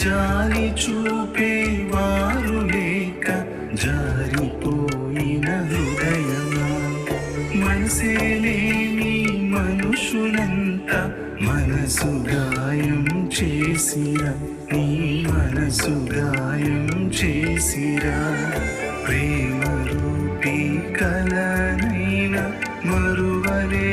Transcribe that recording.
జాలి చూపే వారు లేక జారిపోయిన హృదయమా, మనసే లేని మనుషులంతా మనసు గాయం చేసిరా, నీ మనసు గాయం చేసిరా. ప్రేమ రూపీ కలనైనా మరువలే